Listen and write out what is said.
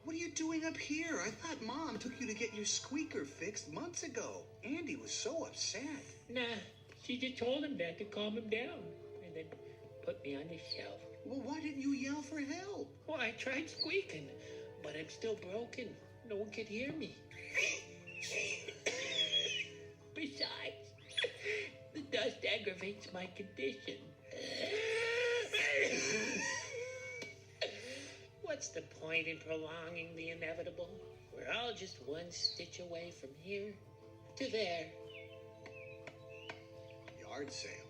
What are you doing up here? I thought Mom took you to get your squeaker fixed months ago. Andy was so upset. Nah, she just told him that to calm him down, and then put me on the shelf. Well, why didn't you yell for help? Well, I tried squeaking, but I'm still broken. No one could hear me. Besides, the dust aggravates my condition. What's the point in prolonging the inevitable? We're all just one stitch away from here to there. Yard sale.